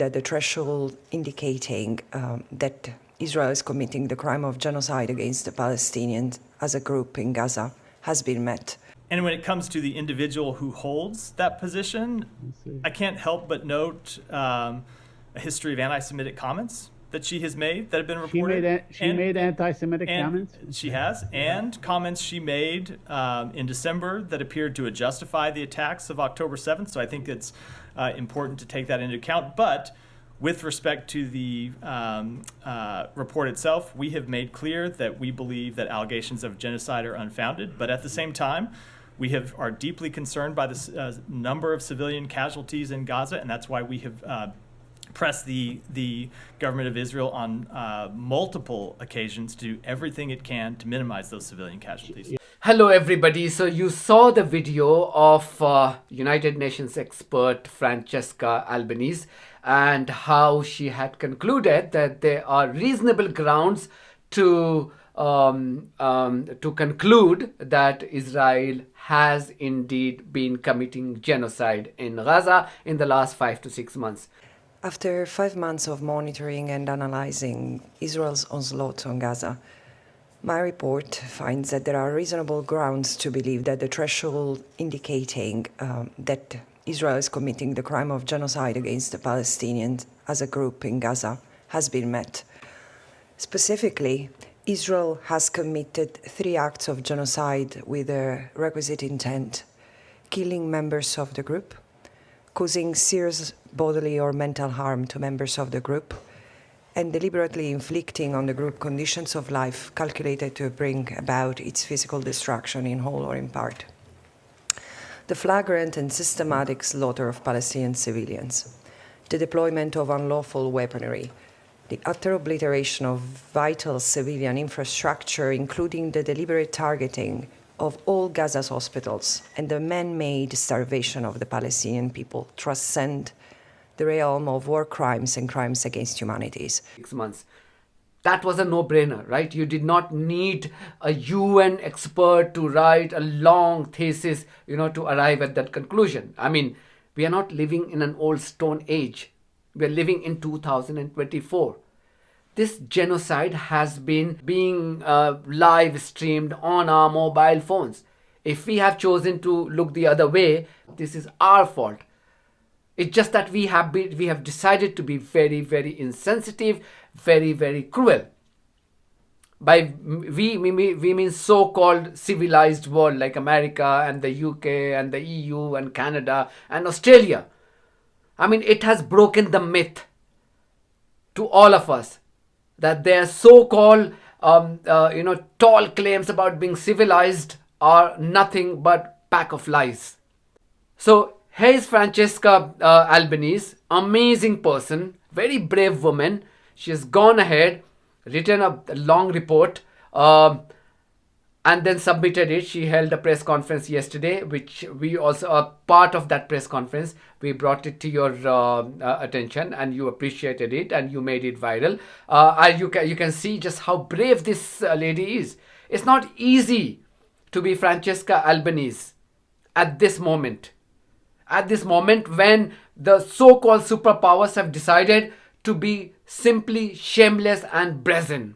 That the threshold indicating that Israel is committing the crime of genocide against the Palestinians as a group in Gaza has been met. And when it comes to the individual who holds that position, I can't help but note a history of anti-Semitic comments that she has made that have been reported. She made anti-Semitic comments? She has, and comments she made in December that appeared to justify the attacks of October 7th. So I think it's important to take that into account. But with respect to the report itself, we have made clear that we believe that allegations of genocide are unfounded. But at the same time, we are deeply concerned by the number of civilian casualties in Gaza, and that's why we have pressed the government of Israel on multiple occasions to do everything it can to minimize those civilian casualties. Hello everybody. So you saw the video of United Nations expert Francesca Albanese and how she had concluded that there are reasonable grounds to conclude that Israel has indeed been committing genocide in Gaza in the last 5 to 6 months. After 5 months of monitoring and analyzing Israel's onslaught on Gaza, my report finds that there are reasonable grounds to believe that the threshold indicating that Israel is committing the crime of genocide against the Palestinians as a group in Gaza has been met. Specifically, Israel has committed 3 acts of genocide with a requisite intent: killing members of the group, causing serious bodily or mental harm to members of the group, and deliberately inflicting on the group conditions of life calculated to bring about its physical destruction in whole or in part. The flagrant and systematic slaughter of Palestinian civilians, the deployment of unlawful weaponry, the utter obliteration of vital civilian infrastructure, including the deliberate targeting of all Gaza's hospitals, and the man-made starvation of the Palestinian people transcend the realm of war crimes and crimes against humanity. 6 months. That was a no-brainer, right? You did not need a UN expert to write a long thesis, to arrive at that conclusion. I mean, we are not living in an old stone age. We are living in 2024. This genocide has been being live streamed on our mobile phones. If we have chosen to look the other way, this is our fault. It's just that we have decided to be very, very insensitive, very, very cruel. By we mean so-called civilized world like America and the UK and the EU and Canada and Australia. I mean, it has broken the myth to all of us that their so-called tall claims about being civilized are nothing but pack of lies. So here is Francesca Albanese, amazing person, very brave woman. She has gone ahead, written a long report, and then submitted it. She held a press conference yesterday, which we also are part of that press conference. We brought it to your attention, and you appreciated it, and you made it viral. You can see just how brave this lady is. It's not easy to be Francesca Albanese at this moment. At this moment when the so-called superpowers have decided to be simply shameless and brazen.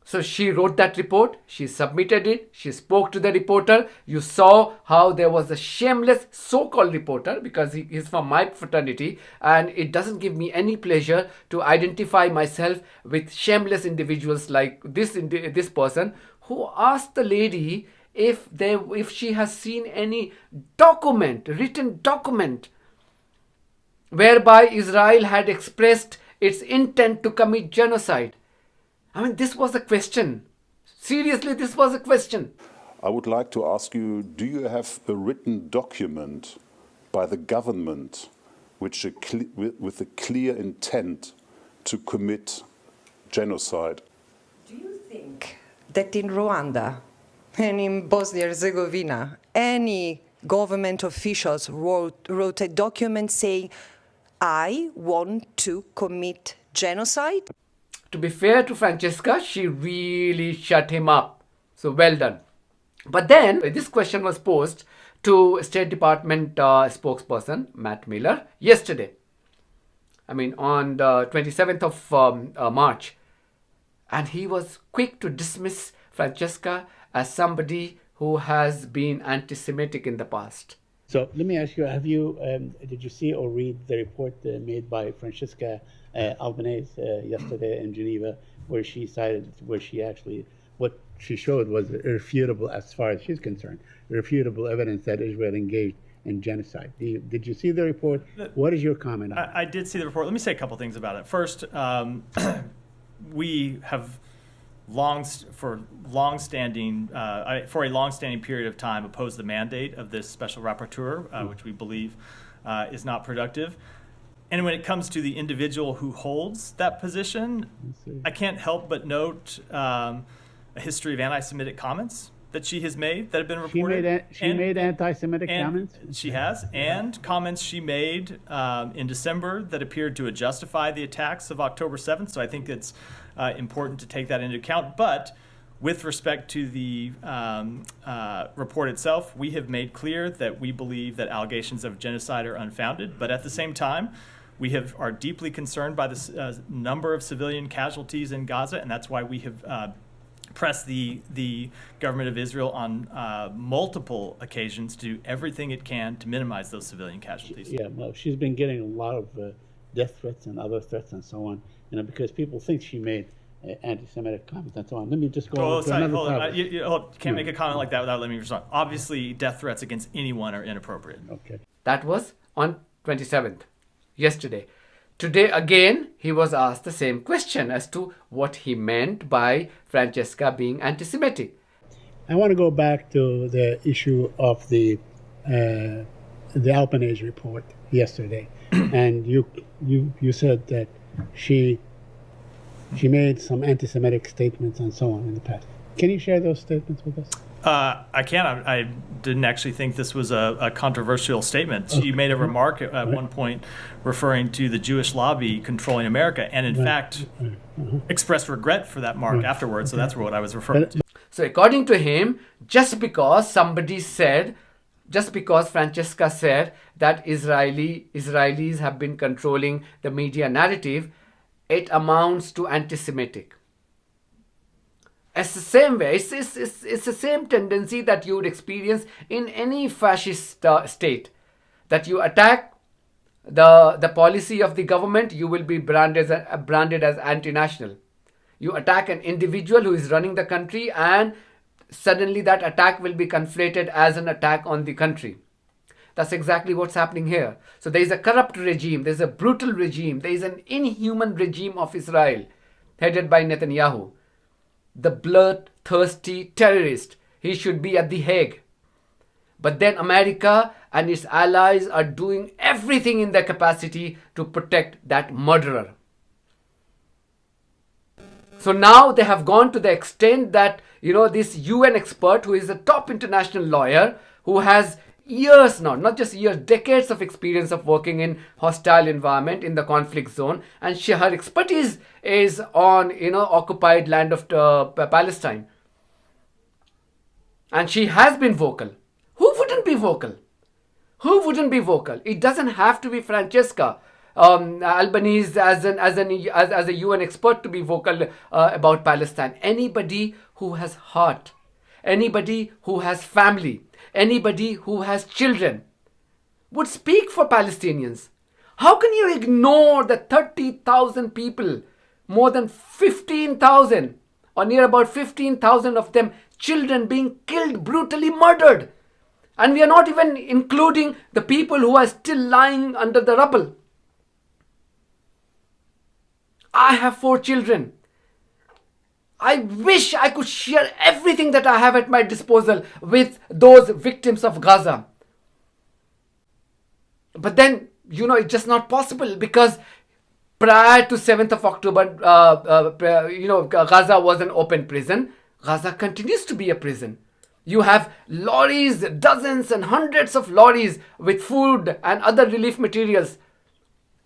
So she wrote that report, she submitted it, she spoke to the reporter. You saw how there was a shameless so-called reporter, because he's from my fraternity, and it doesn't give me any pleasure to identify myself with shameless individuals like this person who asked the lady if she has seen any written document whereby Israel had expressed its intent to commit genocide. I mean, this was a question. Seriously, this was a question. I would like to ask you, do you have a written document by the government with a clear intent to commit genocide? Do you think that in Rwanda and in Bosnia and Herzegovina, any government officials wrote a document saying, I want to commit genocide? To be fair to Francesca, she really shut him up. So well done. But then this question was posed to State Department spokesperson Matt Miller yesterday. I mean, on the 27th of March. And he was quick to dismiss Francesca as somebody who has been anti-Semitic in the past. So let me ask you: did you see or read the report made by Francesca Albanese yesterday in Geneva, where she what she showed was irrefutable, as far as she's concerned, irrefutable evidence that Israel engaged in genocide. Did you see the report? What is your comment on it? I did see the report. Let me say a couple things about it. First, we have for a long-standing period of time opposed the mandate of this special rapporteur, which we believe is not productive. And when it comes to the individual who holds that position, I can't help but note a history of anti-Semitic comments that she has made that have been reported. She made anti-Semitic comments? She has, and comments she made in December that appeared to justify the attacks of October 7th. So I think it's important to take that into account. But with respect to the report itself, we have made clear that we believe that allegations of genocide are unfounded. But at the same time, we are deeply concerned by the number of civilian casualties in Gaza, and that's why we have pressed the government of Israel on multiple occasions to do everything it can to minimize those civilian casualties. Yeah, well, she's been getting a lot of death threats and other threats and so on, because people think she made anti-Semitic comments and so on. Let me just go on to another topic. You can't make a comment like that without letting me respond. Obviously, death threats against anyone are inappropriate. Okay. That was on 27th, yesterday. Today again, he was asked the same question as to what he meant by Francesca being anti-Semitic. I want to go back to the issue of the Albanese report yesterday, and you said that she made some anti-Semitic statements and so on in the past. Can you share those statements with us? I can. I didn't actually think this was a controversial statement. She made a remark at one point referring to the Jewish lobby controlling America, and in fact expressed regret for that mark afterwards. So that's what I was referring to. So according to him, just because Francesca said that Israelis have been controlling the media narrative, it amounts to anti-Semitic. It's the same way. It's the same tendency that you would experience in any fascist state. That you attack the policy of the government, you will be branded as anti-national. You attack an individual who is running the country, and suddenly that attack will be conflated as an attack on the country. That's exactly what's happening here. So there is a corrupt regime, there is a brutal regime, there is an inhuman regime of Israel headed by Netanyahu. The bloodthirsty terrorist. He should be at The Hague. But then America and its allies are doing everything in their capacity to protect that murderer. So now they have gone to the extent that, this UN expert, who is a top international lawyer, who has years now, not just years, decades of experience of working in hostile environment in the conflict zone, and her expertise is on occupied land of Palestine, and she has been vocal. Who wouldn't be vocal? It doesn't have to be Francesca Albanese as a UN expert to be vocal about Palestine. Anybody who has heart, anybody who has family, anybody who has children would speak for Palestinians. How can you ignore the 30,000 people, more than 15,000 or near about 15,000 of them children being killed, brutally murdered? And we are not even including the people who are still lying under the rubble. I have 4 children. I wish I could share everything that I have at my disposal with those victims of Gaza. But then, it's just not possible, because prior to 7th of October, Gaza was an open prison. Gaza continues to be a prison. You have lorries, dozens and hundreds of lorries with food and other relief materials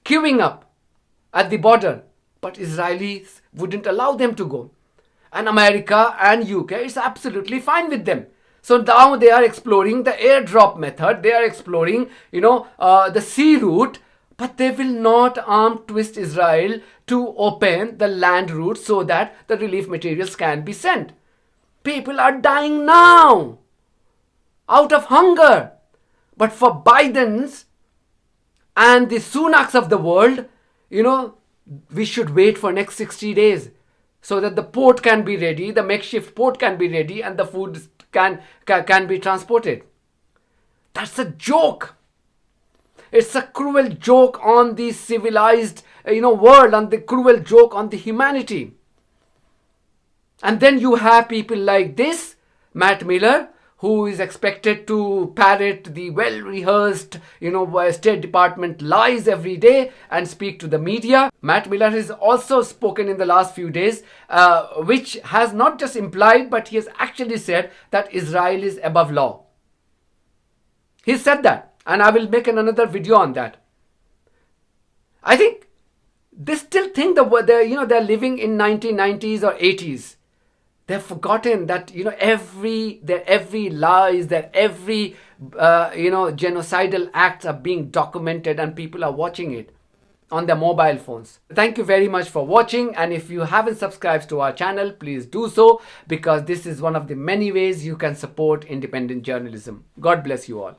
queuing up at the border. But Israelis wouldn't allow them to go. And America and UK is absolutely fine with them. So now they are exploring the airdrop method. They are exploring, the sea route, but they will not arm twist Israel to open the land route so that the relief materials can be sent. People are dying now out of hunger. But for Biden's and the Sunaks of the world, we should wait for next 60 days so that the port can be ready, the makeshift port can be ready, and the food can be transported. That's a joke. It's a cruel joke on the civilized, world, and the cruel joke on the humanity. And then you have people like this, Matt Miller, who is expected to parrot the well-rehearsed, State Department lies every day and speak to the media. Matt Miller has also spoken in the last few days, which has not just implied, but he has actually said that Israel is above law. He said that, and I will make another video on that. I think they still think that they're living in 1990s or 80s. They've forgotten that every lies, that every genocidal acts are being documented and people are watching it on their mobile phones. Thank you very much for watching, and if you haven't subscribed to our channel, please do so, because this is one of the many ways you can support independent journalism. God bless you all.